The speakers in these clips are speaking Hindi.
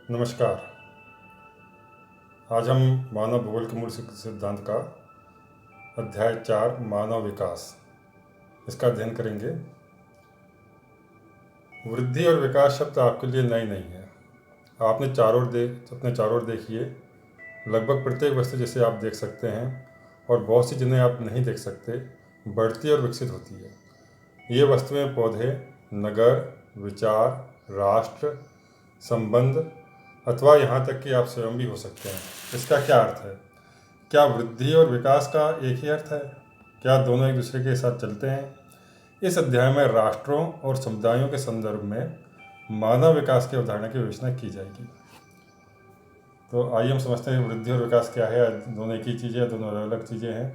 नमस्कार। आज हम मानव भूगोल के मूल सिद्धांत का अध्याय 4 मानव विकास इसका अध्ययन करेंगे। वृद्धि और विकास शब्द आपके लिए नई नहीं है। आपने अपने चारों ओर देखिए, लगभग प्रत्येक वस्तु जिसे आप देख सकते हैं और बहुत सी जिन्हें आप नहीं देख सकते, बढ़ती और विकसित होती है। ये वस्तुएं, पौधे, नगर, विचार, राष्ट्र, संबंध अथवा यहाँ तक कि आप स्वयं भी हो सकते हैं। इसका क्या अर्थ है? क्या वृद्धि और विकास का एक ही अर्थ है? क्या दोनों एक दूसरे के साथ चलते हैं? इस अध्याय में राष्ट्रों और समुदायों के संदर्भ में मानव विकास की अवधारणा की विवेचना की जाएगी। तो आइए हम समझते हैं वृद्धि और विकास क्या है। दोनों एक ही चीज़ें हैं, दोनों अलग अलग चीज़ें हैं।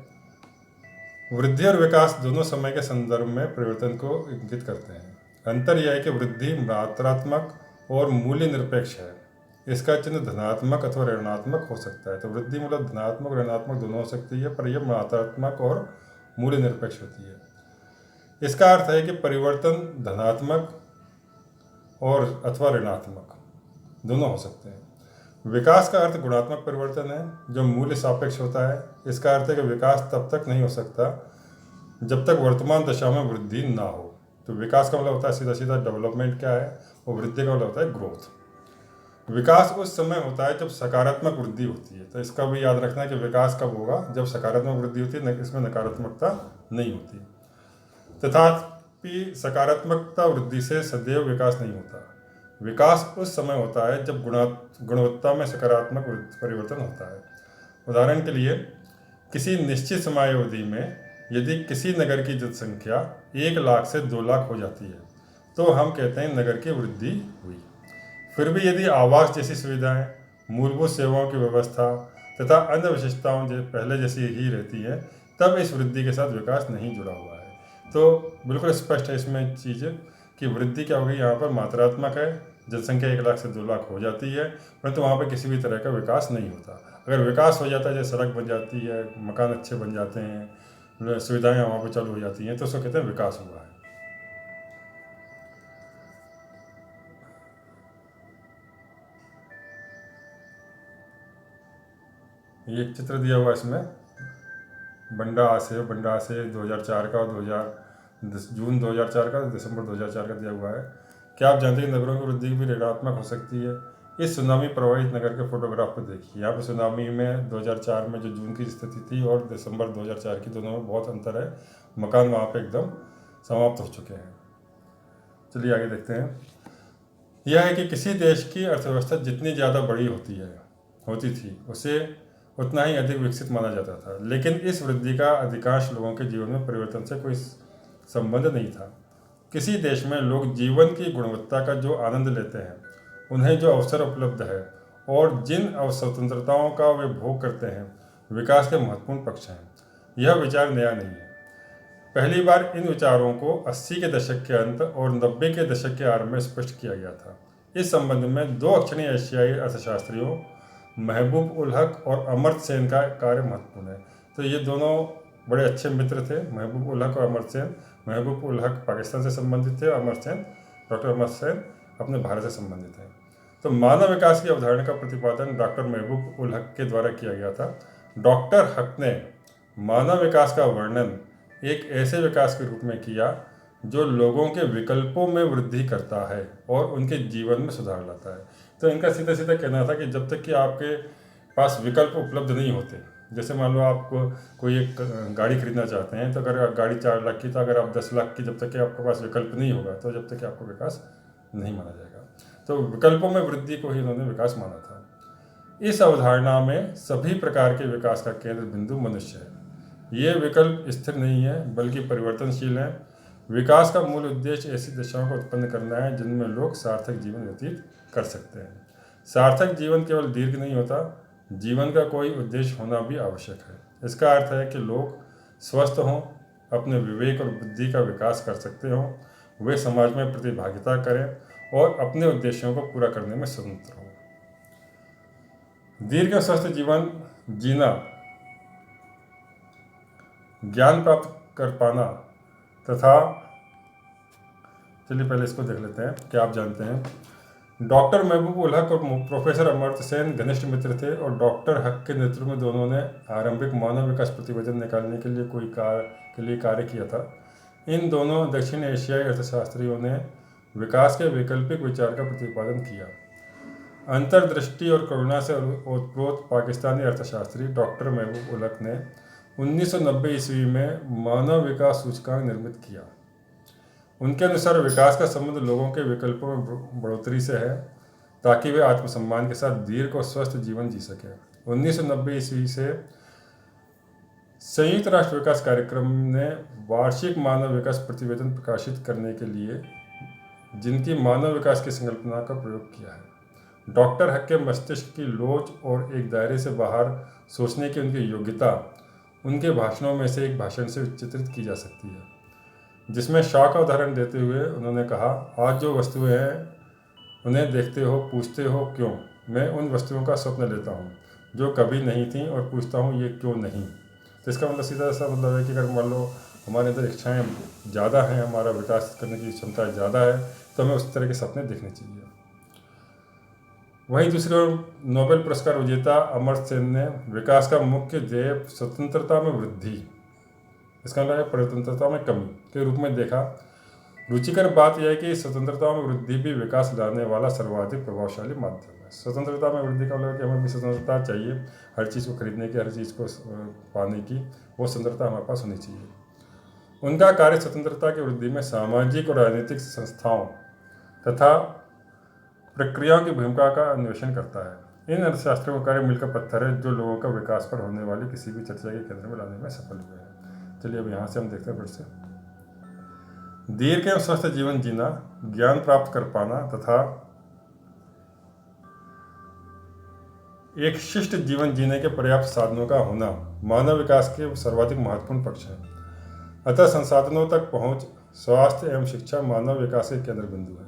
वृद्धि और विकास दोनों समय के संदर्भ में परिवर्तन को इंगित करते हैं। अंतर यह है कि वृद्धि मात्रात्मक और मूल्य निरपेक्ष है। इसका चिन्ह धनात्मक अथवा ऋणात्मक हो सकता है। तो वृद्धि मतलब धनात्मक ऋणात्मक दोनों हो सकती है, पर यह मात्रात्मक और मूल्य निरपेक्ष होती है। इसका अर्थ है कि परिवर्तन धनात्मक और अथवा ऋणात्मक दोनों हो सकते हैं। विकास का अर्थ गुणात्मक परिवर्तन है जो मूल्य सापेक्ष होता है। इसका अर्थ है कि विकास तब तक नहीं हो सकता जब तक वर्तमान दशा में वृद्धि ना हो। तो विकास का मतलब होता है सीधा सीधा डेवलपमेंट क्या है, और वृद्धि का मतलब होता है ग्रोथ। विकास उस समय होता है जब सकारात्मक वृद्धि होती है। तो इसका भी याद रखना है कि विकास कब होगा, जब सकारात्मक वृद्धि होती है, इसमें नकारात्मकता नहीं होती। तथापि सकारात्मकता वृद्धि से सदैव विकास नहीं होता। विकास उस समय होता है जब गुणवत्ता में सकारात्मक परिवर्तन होता है। उदाहरण के लिए, किसी निश्चित समयावधि में यदि किसी नगर की जनसंख्या 1 लाख से 2 लाख हो जाती है तो हम कहते हैं नगर की वृद्धि हुई। फिर भी यदि आवास जैसी सुविधाएं, मूलभूत सेवाओं की व्यवस्था तथा अन्य विशेषताओं पहले जैसी ही रहती है, तब इस वृद्धि के साथ विकास नहीं जुड़ा हुआ है। तो बिल्कुल स्पष्ट है इसमें चीज़ कि वृद्धि क्या होगी, यहाँ पर मात्रात्मक है। जनसंख्या 1 लाख से 2 लाख हो जाती है, परंतु वहाँ पर किसी भी तरह का विकास नहीं होता। अगर विकास हो जाता है, जैसे सड़क बन जाती है, मकान अच्छे बन जाते हैं, सुविधाएँ वहाँ पर चालू हो जाती हैं, तो उसको कहते हैं विकास हुआ है। ये एक चित्र दिया हुआ है इसमें, बंडा से 2004 का और जून 2004 का, दिसंबर 2004 का दिया हुआ है। क्या आप जानते हैं कि नगरों की वृद्धि भी ऋणात्मक हो सकती है? इस सुनामी प्रभावित नगर के फोटोग्राफ को देखिए। यहाँ पर सुनामी में 2004 में जो जून की स्थिति थी और दिसंबर 2004 की, दोनों में बहुत अंतर है। मकान वहाँ पे एकदम समाप्त हो चुके हैं। चलिए आगे देखते हैं। यह है कि किसी देश की अर्थव्यवस्था जितनी ज़्यादा बड़ी होती थी, उसे उतना ही अधिक विकसित माना जाता था। लेकिन इस वृद्धि का अधिकांश लोगों के जीवन में परिवर्तन से कोई संबंध नहीं था। किसी देश में लोग जीवन की गुणवत्ता का जो आनंद लेते हैं, उन्हें जो अवसर उपलब्ध है और जिन स्वतंत्रताओं का वे भोग करते हैं, विकास के महत्वपूर्ण पक्ष हैं। यह विचार नया नहीं है। पहली बार इन विचारों को 80 के दशक के अंत और 90 के दशक के आरंभ में स्पष्ट किया गया था। इस संबंध में 2 अक्षरीय एशियाई अर्थशास्त्रियों महबूब उल हक और अमर्त्य सेन का कार्य महत्वपूर्ण है। तो ये दोनों बड़े अच्छे मित्र थे, महबूब उल हक और अमर्त्य सेन। महबूब उल हक पाकिस्तान से संबंधित थे, डॉक्टर अमर्त्य सेन अपने भारत से संबंधित हैं। तो मानव विकास की अवधारणा का प्रतिपादन डॉक्टर महबूब उल हक के द्वारा किया गया था। डॉक्टर हक ने मानव विकास का वर्णन एक ऐसे विकास के रूप में किया जो लोगों के विकल्पों में वृद्धि करता है और उनके जीवन में सुधार लाता है। तो इनका सीधा सीधा कहना था कि जब तक कि आपके पास विकल्प उपलब्ध नहीं होते, जैसे मान लो आप कोई एक गाड़ी खरीदना चाहते हैं, तो अगर गाड़ी 4 लाख की, तो अगर आप 10 लाख की, जब तक कि आपके पास विकल्प नहीं होगा, तो जब तक कि आपको विकास नहीं माना जाएगा। तो विकल्पों में वृद्धि को ही इन्होंने विकास माना था। इस अवधारणा में सभी प्रकार के विकास का केंद्र बिंदु मनुष्य है। ये विकल्प स्थिर नहीं है बल्कि परिवर्तनशील है। विकास का मूल उद्देश्य ऐसी दिशाओं को उत्पन्न करना है जिनमें लोग सार्थक जीवन व्यतीत कर सकते हैं। सार्थक जीवन केवल दीर्घ नहीं होता, जीवन का कोई उद्देश्य होना भी आवश्यक है। इसका अर्थ है कि लोग स्वस्थ हों, अपने विवेक और बुद्धि का विकास कर सकते हों, वे समाज में प्रतिभागिता करें और अपने उद्देश्यों को पूरा करने में स्वतंत्र हों। दीर्घ और स्वस्थ जीवन जीना, ज्ञान प्राप्त कर पाना तथा, चलिए पहले इसको देख लेते हैं। क्या आप जानते हैं डॉक्टर महबूब उल हक और प्रोफेसर अमर्त्य सेन घनिष्ठ मित्र थे और डॉक्टर हक के नेतृत्व में दोनों ने आरंभिक मानव विकास प्रतिवेदन निकालने के लिए कार्य किया था। इन दोनों दक्षिण एशियाई अर्थशास्त्रियों ने विकास के वैकल्पिक विचार का प्रतिपादन किया। अंतर्दृष्टि और करुणा से ओतप्रोत पाकिस्तानी अर्थशास्त्री डॉक्टर महबूब उल हक ने 1990 ईस्वी में मानव विकास सूचकांक निर्मित किया। उनके अनुसार विकास का संबंध लोगों के विकल्पों में बढ़ोतरी से है ताकि वे आत्मसम्मान के साथ दीर्घ और स्वस्थ जीवन जी सकें। 1990 ईस्वी से संयुक्त राष्ट्र विकास कार्यक्रम ने वार्षिक मानव विकास प्रतिवेदन प्रकाशित करने के लिए जिनकी मानव विकास की संकल्पना का प्रयोग किया है। डॉक्टर हक के मस्तिष्क की लोच और एक दायरे से बाहर सोचने की उनकी योग्यता उनके भाषणों में से एक भाषण से चित्रित की जा सकती है, जिसमें शॉ का उदाहरण देते हुए उन्होंने कहा, आज जो वस्तुएं हैं उन्हें देखते हो, पूछते हो क्यों। मैं उन वस्तुओं का स्वप्न लेता हूँ जो कभी नहीं थी और पूछता हूँ ये क्यों नहीं। तो इसका मतलब सीधा सा मतलब है कि अगर मान लो हमारे अंदर इच्छाएँ ज़्यादा हैं, हमारा विकास करने की क्षमता ज़्यादा है, तो हमें उस तरह के सपने देखने चाहिए। वहीं दूसरी ओर नोबेल पुरस्कार विजेता अमर्त्य सेन ने विकास का मुख्य ध्येय स्वतंत्रता में वृद्धि, इसका मतलब है परतंत्रता में कमी के रूप में देखा। रुचिकर बात यह है कि स्वतंत्रता में वृद्धि भी विकास लाने वाला सर्वाधिक प्रभावशाली माध्यम है। स्वतंत्रता में वृद्धि का मतलब है कि हमें भी स्वतंत्रता चाहिए, हर चीज़ को खरीदने की, हर चीज़ को पाने की, वो स्वतंत्रता हमारे पास होनी चाहिए। उनका कार्य स्वतंत्रता की वृद्धि में सामाजिक और राजनीतिक संस्थाओं तथा प्रक्रियाओं की भूमिका का अन्वेषण करता है। इन अर्थशास्त्रियों का कार्य मील का पत्थर है जो लोगों का विकास पर होने वाली किसी भी चर्चा के केंद्र में लाने में सफल हुए हैं। चलिए अब यहाँ से हम देखते हैं फिर से। दीर्घ एवं स्वस्थ जीवन जीना, ज्ञान प्राप्त कर पाना तथा एक शिष्ट जीवन जीने के पर्याप्त साधनों का होना मानव विकास के सर्वाधिक महत्वपूर्ण पक्ष हैं। अतः संसाधनों तक पहुँच, स्वास्थ्य एवं शिक्षा मानव विकास के केंद्र बिंदु है।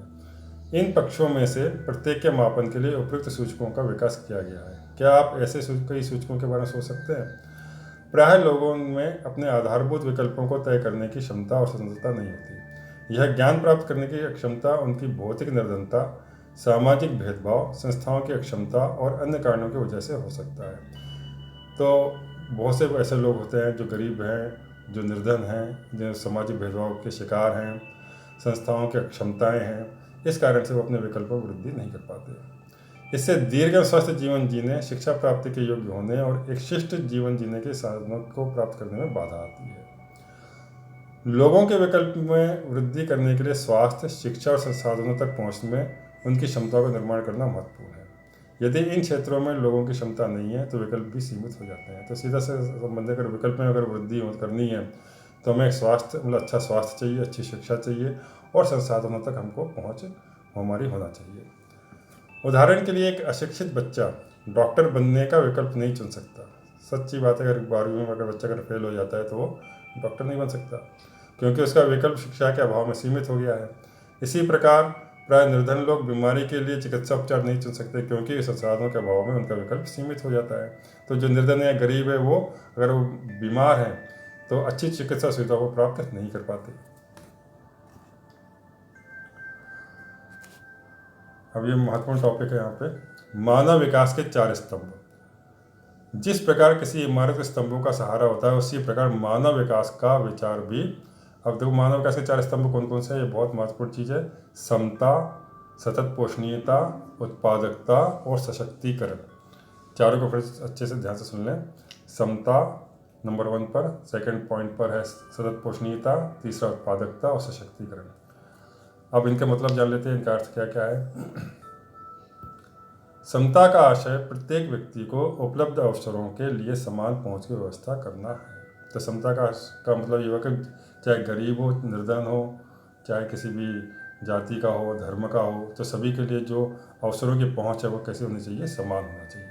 इन पक्षों में से प्रत्येक के मापन के लिए उपयुक्त सूचकों का विकास किया गया है। क्या आप ऐसे कई सूचकों के बारे में सोच सकते हैं? प्राय लोगों में अपने आधारभूत विकल्पों को तय करने की क्षमता और स्वतंत्रता नहीं होती। यह ज्ञान प्राप्त करने की अक्षमता उनकी भौतिक निर्धनता, सामाजिक भेदभाव, संस्थाओं की अक्षमता और अन्य कारणों की वजह से हो सकता है। तो बहुत से ऐसे लोग होते हैं जो गरीब हैं, जो निर्धन हैं, जो सामाजिक भेदभाव के शिकार हैं, संस्थाओं की अक्षमताएँ हैं, इस कारण से वो अपने विकल्पों में वृद्धि नहीं कर पाते। इससे दीर्घ और स्वस्थ जीवन जीने, शिक्षा प्राप्ति के योग्य होने और एक शिष्ट जीवन जीने के साधनों को प्राप्त करने में बाधा आती है। लोगों के विकल्प में वृद्धि करने के लिए स्वास्थ्य, शिक्षा और संसाधनों तक पहुँच में उनकी क्षमताओं का निर्माण करना महत्वपूर्ण है। यदि इन क्षेत्रों में लोगों की क्षमता नहीं है तो विकल्प भी सीमित हो जाते हैं। तो सीधा से संबंध, अगर विकल्प में अगर वृद्धि करनी है तो हमें स्वास्थ्य, मतलब अच्छा स्वास्थ्य चाहिए, अच्छी शिक्षा चाहिए और संसाधनों तक हमको पहुँच हमारी होना चाहिए। उदाहरण के लिए एक अशिक्षित बच्चा डॉक्टर बनने का विकल्प नहीं चुन सकता। सच्ची बात है, अगर 12वीं में अगर बच्चा अगर फेल हो जाता है तो वो डॉक्टर नहीं बन सकता, क्योंकि उसका विकल्प शिक्षा के अभाव में सीमित हो गया है। इसी प्रकार प्राय निर्धन लोग बीमारी के लिए चिकित्सा उपचार नहीं चुन सकते, क्योंकि संसाधनों के अभाव में उनका विकल्प सीमित हो जाता है। तो जो निर्धन या गरीब है वो अगर वो बीमार हैं तो अच्छी चिकित्सा सुविधा को प्राप्त नहीं कर पाते। अब ये महत्वपूर्ण टॉपिक है यहाँ पे, मानव विकास के 4 स्तंभ। जिस प्रकार किसी इमारत के स्तंभों का सहारा होता है, उसी प्रकार मानव विकास का विचार भी। अब देखो मानव विकास के 4 स्तंभ कौन कौन से हैं, ये बहुत महत्वपूर्ण चीज़ है। समता, सतत पोषणीयता, उत्पादकता और सशक्तिकरण। चारों को फिर अच्छे से ध्यान से सुन लें। समता नंबर 1 पर, सेकंड पॉइंट पर है सतत पोषणीयता, तीसरा उत्पादकता और सशक्तिकरण। अब इनके मतलब जान लेते हैं, इनका अर्थ क्या क्या है। समता का आशय प्रत्येक व्यक्ति को उपलब्ध अवसरों के लिए समान पहुंच की व्यवस्था करना है। तो समता का मतलब ये हुआ कि चाहे गरीब हो, निर्धन हो, चाहे किसी भी जाति का हो, धर्म का हो, तो सभी के लिए जो अवसरों की पहुंच है वो कैसे होनी चाहिए, समान होना चाहिए।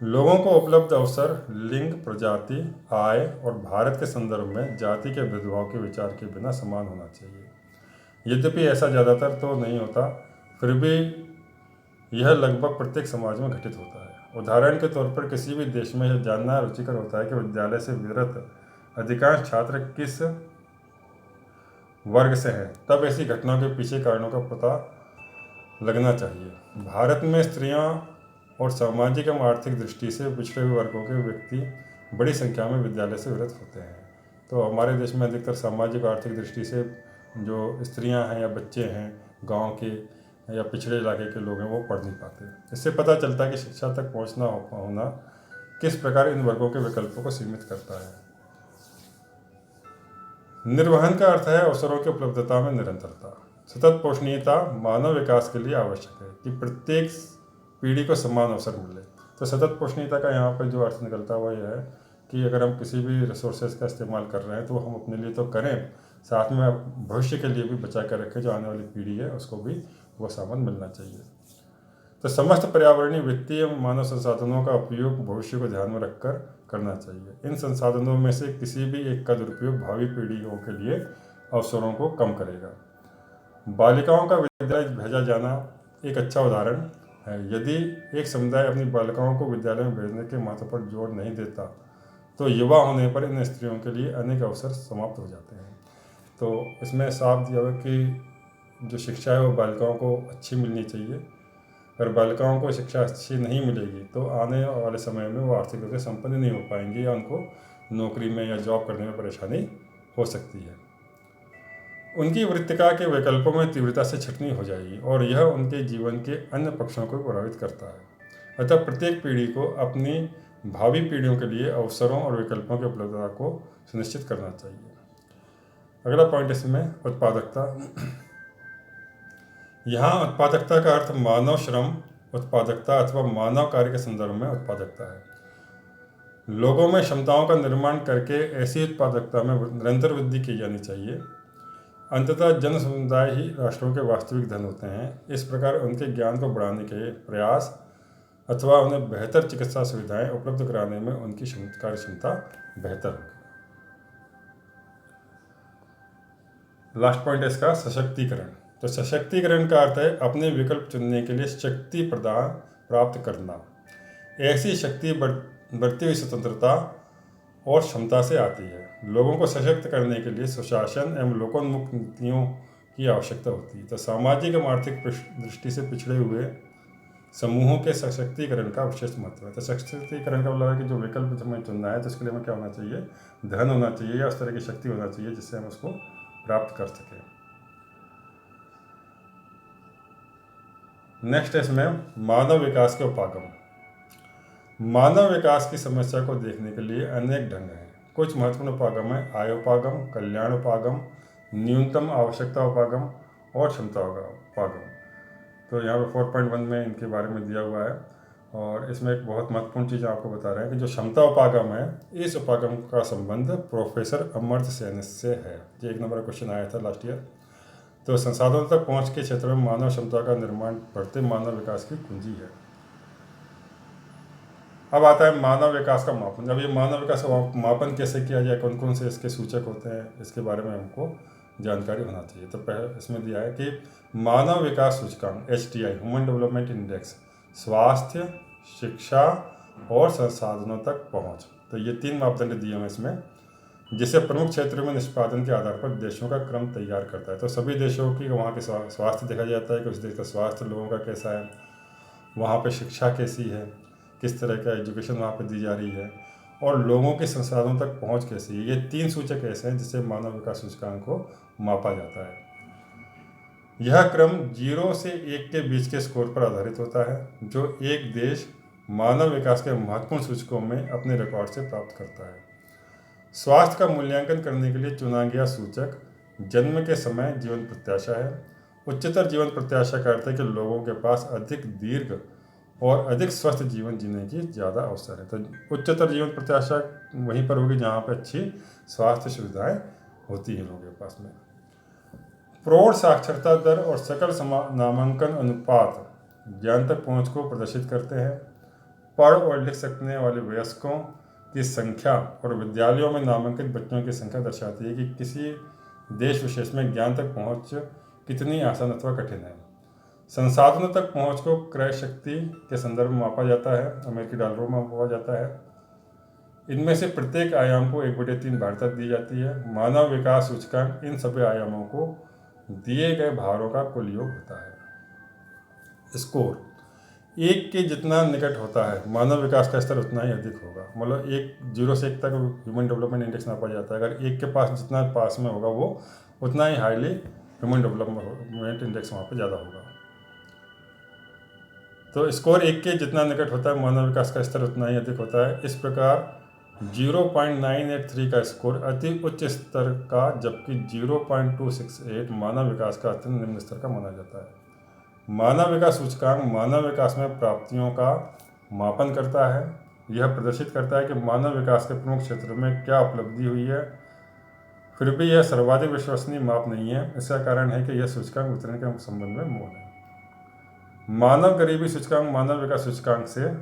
लोगों को उपलब्ध अवसर लिंग, प्रजाति, आय और भारत के संदर्भ में जाति के भेदभाव के विचार के बिना समान होना चाहिए। यद्यपि ऐसा ज़्यादातर तो नहीं होता, फिर भी यह लगभग प्रत्येक समाज में घटित होता है। उदाहरण के तौर पर किसी भी देश में यह जानना रुचिकर होता है कि विद्यालय से विरत अधिकांश छात्र किस वर्ग से हैं। तब ऐसी घटनाओं के पीछे कारणों का पता लगना चाहिए। भारत में स्त्रियां और सामाजिक एवं आर्थिक दृष्टि से पिछड़े हुए वर्गों के व्यक्ति बड़ी संख्या में विद्यालय से विरत होते हैं। तो हमारे देश में अधिकतर सामाजिक और आर्थिक दृष्टि से जो स्त्रियां हैं या बच्चे हैं, गांव के या पिछड़े इलाके के लोग हैं, वो पढ़ नहीं पाते। इससे पता चलता है कि शिक्षा तक पहुंचना होना किस प्रकार इन वर्गों के विकल्पों को सीमित करता है। निर्वहन का अर्थ है अवसरों की उपलब्धता में निरंतरता। सतत पोषणीयता मानव विकास के लिए आवश्यक है कि प्रत्येक पीढ़ी को समान अवसर मिले। तो सतत पोषणीयता का यहाँ पर जो अर्थ निकलता है वो यह है कि अगर हम किसी भी रिसोर्सेज का इस्तेमाल कर रहे हैं तो हम अपने लिए तो करें, साथ में भविष्य के लिए भी बचा कर रखें। जो आने वाली पीढ़ी है उसको भी वो सामान मिलना चाहिए। तो समस्त पर्यावरणीय, वित्तीय एवं मानव संसाधनों का उपयोग भविष्य को ध्यान में रखकर करना चाहिए। इन संसाधनों में से किसी भी एक का दुरुपयोग भावी पीढ़ियों के लिए अवसरों को कम करेगा। बालिकाओं का विद्यालय भेजा जाना एक अच्छा उदाहरण है। यदि एक समुदाय अपनी बालिकाओं को विद्यालय में भेजने के महत्व पर जोर नहीं देता तो युवा होने पर इन स्त्रियों के लिए अनेक अवसर समाप्त हो जाते हैं। तो इसमें साफ दिया हुआ कि जो शिक्षा है वो बालिकाओं को अच्छी मिलनी चाहिए। अगर बालिकाओं को शिक्षा अच्छी नहीं मिलेगी तो आने वाले समय में वो आर्थिक रूप से संपन्न नहीं हो पाएंगी या उनको नौकरी में या जॉब करने में परेशानी हो सकती है। उनकी वृत्तिका के विकल्पों में तीव्रता से छटनी हो जाएगी और यह उनके जीवन के अन्य पक्षों को प्रभावित करता है। अतः प्रत्येक पीढ़ी को अपनी भावी पीढ़ियों के लिए अवसरों और विकल्पों की उपलब्धता को सुनिश्चित करना चाहिए। अगला पॉइंट इसमें उत्पादकता। यहाँ उत्पादकता का अर्थ मानव श्रम उत्पादकता अथवा मानव कार्य के संदर्भ में उत्पादकता है। लोगों में क्षमताओं का निर्माण करके ऐसी उत्पादकता में निरंतर वृद्धि की जानी चाहिए। अंततः जन समुदाय ही राष्ट्रों के वास्तविक धन होते हैं। इस प्रकार उनके ज्ञान को बढ़ाने के प्रयास अथवा उन्हें बेहतर चिकित्सा सुविधाएं उपलब्ध कराने में उनकी कार्य क्षमता बेहतर होगी। लास्ट पॉइंट है इसका सशक्तिकरण। तो सशक्तिकरण का अर्थ है अपने विकल्प चुनने के लिए शक्ति प्रदान प्राप्त करना। ऐसी शक्ति बढ़ती हुई स्वतंत्रता और क्षमता से आती है। लोगों को सशक्त करने के लिए सुशासन एवं लोकोन्मुख नीतियों की आवश्यकता होती है। तो सामाजिक एवं आर्थिक दृष्टि से पिछड़े हुए समूहों के सशक्तिकरण का विशेष महत्व है। तो सशक्तिकरण का मतलब है कि जो विकल्प हमें चुनना है तो इसके लिए हमें क्या होना चाहिए, धन होना चाहिए या उस तरह की शक्ति होना चाहिए जिससे हम उसको प्राप्त कर सकें। नेक्स्ट है इसमें मानव विकास के उपागम। मानव विकास की समस्या को देखने के लिए अनेक ढंग हैं। कुछ महत्वपूर्ण उपागम है आयोपागम, कल्याण उपागम, न्यूनतम आवश्यकता उपागम और क्षमता उपागम। तो यहाँ पे 4.1 में इनके बारे में दिया हुआ है और इसमें एक बहुत महत्वपूर्ण चीज़ आपको बता रहे हैं कि जो क्षमता उपागम है, इस उपागम का संबंध प्रोफेसर अमर्त्य सेन से है। ये 1 नंबर क्वेश्चन आया था लास्ट ईयर। तो संसाधनों तक पहुँच के क्षेत्र में मानव क्षमता का निर्माण बढ़ते मानव विकास की कुंजी है। अब आता है मानव विकास का मापन। जब ये मानव विकास का मापन कैसे किया जाए, कौन कौन से इसके सूचक होते हैं, इसके बारे में हमको जानकारी होना चाहिए। तो पहले इसमें दिया है कि मानव विकास सूचकांक HDI ह्यूमन डेवलपमेंट इंडेक्स स्वास्थ्य, शिक्षा और संसाधनों तक पहुंच। तो ये 3 मापदंड दिए हैं इसमें, जिसे प्रमुख क्षेत्रों में निष्पादन के आधार पर देशों का क्रम तैयार करता है। तो सभी देशों की वहाँ के स्वास्थ्य देखा जाता है कि उस देश का स्वास्थ्य लोगों का कैसा है, वहाँ पर शिक्षा कैसी है, किस तरह का एजुकेशन वहाँ पर दी जा रही है और लोगों के संसाधनों तक पहुँच कैसी है। ये 3 सूचक ऐसे हैं जिससे मानव विकास सूचकांक को मापा जाता है। यह क्रम 0 से 1 के बीच के स्कोर पर आधारित होता है जो एक देश मानव विकास के महत्वपूर्ण सूचकों में अपने रिकॉर्ड से प्राप्त करता है। स्वास्थ्य का मूल्यांकन करने के लिए चुना गया सूचक जन्म के समय जीवन प्रत्याशा है। उच्चतर जीवन प्रत्याशा का अर्थ है कि लोगों के पास अधिक दीर्घ और अधिक स्वस्थ जीवन जीने की ज़्यादा अवसर है। तो उच्चतर जीवन प्रत्याशा वहीं पर होगी जहाँ पर अच्छी स्वास्थ्य सुविधाएं होती हैं लोगों के पास में। प्रौढ़ साक्षरता दर और सकल नामांकन अनुपात ज्ञान तक पहुँच को प्रदर्शित करते हैं। पढ़ और लिख सकने वाले वयस्कों की संख्या और विद्यालयों में नामांकित बच्चों की संख्या दर्शाती है कि किसी देश विशेष में ज्ञान तक पहुँच कितनी आसान अथवा कठिन है। संसाधनों तक पहुँच को क्रय शक्ति के संदर्भ में मापा जाता है, अमेरिकी डॉलरों में मापा जाता है। इनमें से प्रत्येक आयाम को 1/3 भारत दी जाती है। मानव विकास सूचकांक इन सभी आयामों को दिए गए भारों का कुल योग होता है। स्कोर 1 के जितना निकट होता है, मानव विकास का स्तर उतना ही अधिक होगा। मतलब 0 से 1 तक ह्यूमन डेवलपमेंट इंडेक्स नापा जाता है। अगर 1 के पास जितना पास में होगा वो उतना ही हाईली ह्यूमन डेवलपमेंट इंडेक्स वहाँ पे ज़्यादा होगा। तो स्कोर 1 के जितना निकट होता है, मानव विकास का स्तर उतना ही अधिक होता है। इस प्रकार 0.983 का स्कोर अति उच्च स्तर का, जबकि 0.268 मानव विकास का अत्यंत निम्न स्तर का माना जाता है। मानव विकास सूचकांक मानव विकास में प्राप्तियों का मापन करता है। यह प्रदर्शित करता है कि मानव विकास के प्रमुख क्षेत्रों में क्या उपलब्धि हुई है। फिर भी यह सर्वाधिक विश्वसनीय माप नहीं है। इसका कारण है कि यह सूचकांक वितरण के संबंध में मौन है। मानव गरीबी सूचकांक मानव विकास सूचकांक से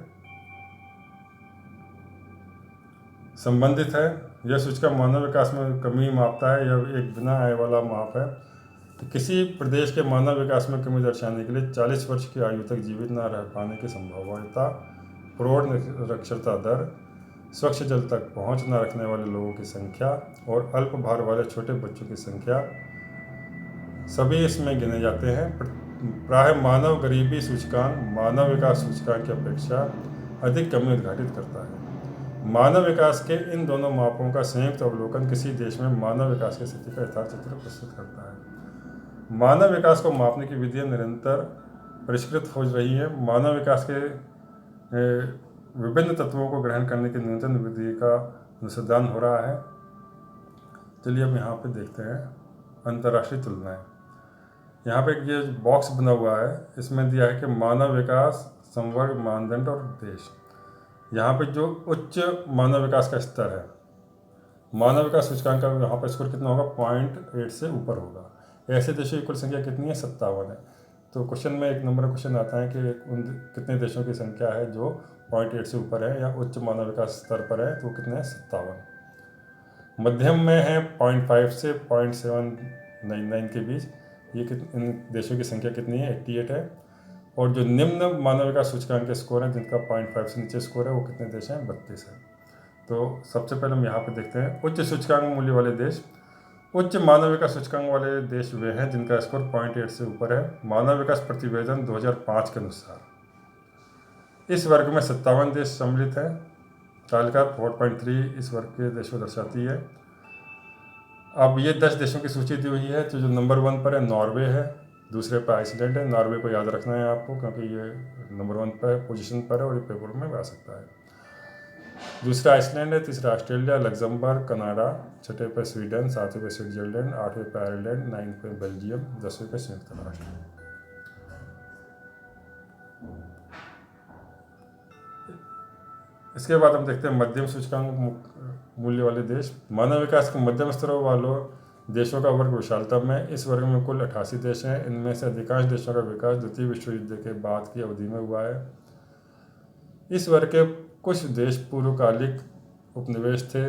संबंधित है। यह सूचकांक मानव विकास में कमी मापता है। यह एक बिना आय वाला माप है। तो किसी प्रदेश के मानव विकास में कमी दर्शाने के लिए 40 वर्ष की आयु तक जीवित न रह पाने की संभावना, प्रौढ़ निरक्षरता दर, स्वच्छ जल तक पहुंच न रखने वाले लोगों की संख्या और अल्प भार वाले छोटे बच्चों की संख्या सभी इसमें गिने जाते हैं। प्रायः मानव गरीबी सूचकांक मानव विकास सूचकांक की अपेक्षा अधिक कमी उद्घाटित करता है। मानव विकास के इन दोनों मापों का संयुक्त अवलोकन किसी देश में मानव विकास की स्थिति का यथार्थ चित्र प्रस्तुत करता है। मानव विकास को मापने की विधियां निरंतर परिष्कृत हो रही हैं। मानव विकास के विभिन्न तत्वों को ग्रहण करने की न्यूनतम विधि का अनुसंधान हो रहा है। चलिए अब यहाँ पे देखते हैं अंतर्राष्ट्रीय तुलनाएं। यहाँ पे ये बॉक्स बना हुआ है, इसमें दिया है कि मानव विकास संवर्ग मानदंड और देश। यहाँ पे जो उच्च मानव विकास का स्तर है, मानव विकास सूचकांक का यहाँ पर स्कोर कितना होगा, 0.8 से ऊपर होगा। ऐसे देशों की कुल संख्या कितनी है, 57 है। तो क्वेश्चन में एक नंबर क्वेश्चन आता है कि उन कितने देशों की संख्या है जो 0.8 से ऊपर है या उच्च मानव विकास स्तर पर है, तो कितने हैं, 57। मध्यम में है 0.5 से 0.799 के बीच। ये इन देशों की संख्या कितनी है, 88 है। और जो निम्न मानव विकास सूचकांक के स्कोर हैं, जिनका 0.5 से नीचे स्कोर है, वो कितने देश हैं, 32 है। तो सबसे पहले हम यहाँ पे देखते हैं उच्च सूचकांक मूल्य वाले देश। उच्च मानव विकास सूचकांक वाले देश वे हैं जिनका स्कोर 0.8 से ऊपर है। मानव विकास प्रतिवेदन 2005 के अनुसार इस वर्ग में 57 देश सम्मिलित हैं। तालिका 4.3 इस वर्ग के देशों को दर्शाती है। अब ये 10 देशों की सूची दी हुई है। तो जो नंबर 1 पर है नॉर्वे है, दूसरे पर आइसलैंड है। नॉर्वे को याद रखना है आपको, क्योंकि ये नंबर 1 पर पोजीशन पर है और ये पेपर में आ सकता है। दूसरा आइसलैंड है, तीसरा ऑस्ट्रेलिया, लग्जमबर्ग, कनाडा, छठे पे स्वीडन, सातवें पे स्विट्जरलैंड, 8वें पे आयरलैंड, 9वें पे बेल्जियम, 10वें पे संयुक्त राष्ट्र। इसके बाद हम देखते हैं मध्यम सूचकांक मूल्य वाले देश। मानव विकास के मध्यम स्तरों वालों देशों का वर्ग विशालतम है। इस वर्ग में कुल 88 देश हैं। इनमें से अधिकांश देशों का विकास द्वितीय विश्व युद्ध के बाद की अवधि में हुआ है। इस वर्ग के कुछ देश पूर्वकालिक उपनिवेश थे,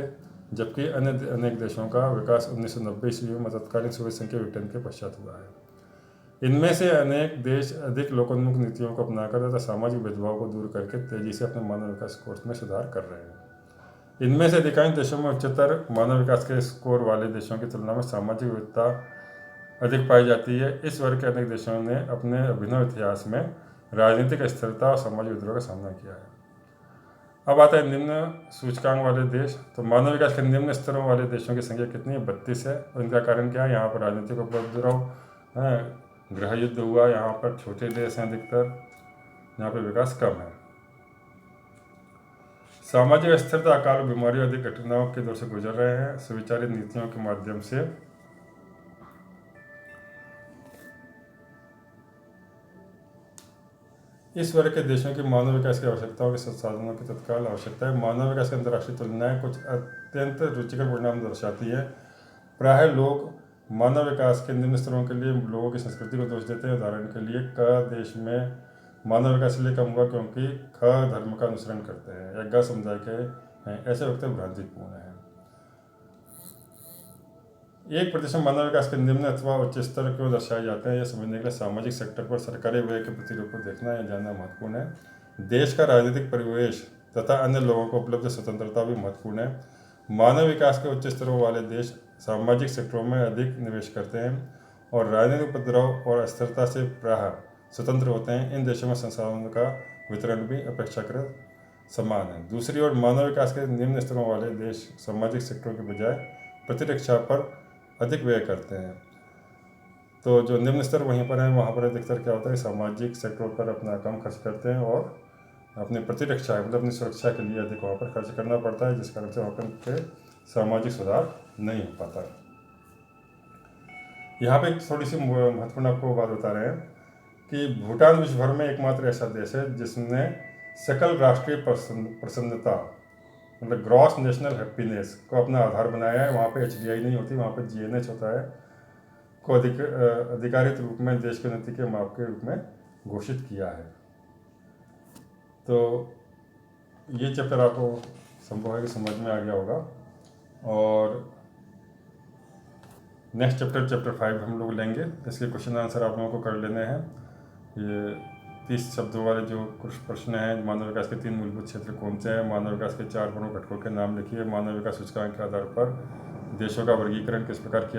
जबकि अन्य अनेक देशों का विकास 1990 ईस्वी में तत्कालीन सोवियत संघ के विघटन के पश्चात हुआ है। इनमें से अनेक देश अधिक लोकोन्मुख नीतियों को अपनाकर तथा सामाजिक भेदभाव को दूर करके तेजी से अपने मानव विकास कोर्स में सुधार कर रहे हैं। इनमें से अधिकांश देशों में उच्चतर मानव विकास के स्कोर वाले देशों की तुलना में सामाजिक विविधता अधिक पाई जाती है। इस वर्ग के अनेक देशों ने अपने अभिनव इतिहास में राजनीतिक अस्थिरता और सामाजिक विद्रोह का सामना किया है। अब आता है निम्न सूचकांक वाले देश। तो मानव विकास के निम्न स्तरों वाले देशों की संख्या कितनी है, 32 है। और इनका कारण क्या है, यहाँ पर राजनीतिक उपद्रव है, गृह युद्ध हुआ, यहाँ पर छोटे देश हैं अधिकतर, यहाँ पर विकास कम है। सामाजिक अस्थिरता, अकाल, बीमारी और अधिक घटनाओं के दौर से गुजर रहे हैं। सुविचारित नीतियों के माध्यम से इस वर्ग के देशों की मानव विकास की आवश्यकताओं के संसाधनों की तत्काल आवश्यकता है। मानव विकास की अंतर्राष्ट्रीय तुलनाएं कुछ अत्यंत रुचिकर परिणाम दर्शाती है। प्रायः लोग मानव विकास के निम्न स्तरों के लिए लोगों की संस्कृति को दोष देते हैं। उदाहरण के लिए क देश में मानव विकास इसलिए कम हुआ क्योंकि ख धर्म का अनुसरण करते हैं या ग समुदाय के हैं। ऐसे वक्तव्य भ्रांतिपूर्ण है। 1% मानव विकास के निम्न अथवा उच्च स्तर क्यों दर्शाए जाते हैं, यह समझने के लिए सामाजिक सेक्टर पर सरकारी व्यय के प्रतिरूप को देखना या जानना महत्वपूर्ण है। देश का राजनीतिक परिवेश तथा अन्य लोगों को उपलब्ध स्वतंत्रता भी महत्वपूर्ण है। मानव विकास के उच्च स्तरों वाले देश सामाजिक सेक्टरों में अधिक निवेश करते हैं और राजनीतिक उपद्रव और अस्थिरता से प्रायः स्वतंत्र होते हैं। इन देशों में संसाधनों का वितरण भी अपेक्षाकृत समान है। दूसरी ओर मानव विकास के निम्न स्तरों वाले देश सामाजिक सेक्टरों के बजाय प्रतिरक्षा पर अधिक व्यय करते हैं। तो जो निम्न स्तर वहीं पर है, वहाँ पर अधिकतर क्या होता है, सामाजिक सेक्टरों पर अपना कम खर्च करते हैं और अपनी प्रतिरक्षा मतलब अपनी सुरक्षा के लिए अधिक वहाँ पर खर्च करना पड़ता है, जिस कारण से वहाँ पर सामाजिक सुधार नहीं हो पाता। यहाँ पे थोड़ी सी महत्वपूर्ण आपको बात बता रहे हैं कि भूटान विश्व भर में एकमात्र ऐसा देश है जिसने सकल राष्ट्रीय प्रसन्नता मतलब ग्रॉस नेशनल हैप्पीनेस को अपना आधार बनाया है। वहाँ पे HDI नहीं होती, वहाँ पे GNH होता है, को अधिकारित रूप में देश की उन्नति के माप के रूप में घोषित किया है। तो ये चैप्टर आपको संभव है कि समझ में आ गया होगा। और नेक्स्ट चैप्टर 5 हम लोग लेंगे। इसके क्वेश्चन आंसर आप लोगों को कर लेने हैं। ये 30 शब्दों वाले जो कुछ प्रश्न हैं, मानव विकास के 3 मूलभूत क्षेत्र कौन से हैं, मानव विकास के 4 प्रमुख घटकों के नाम लिखिए, मानव विकास सूचकांक के आधार पर देशों का वर्गीकरण किस प्रकार किया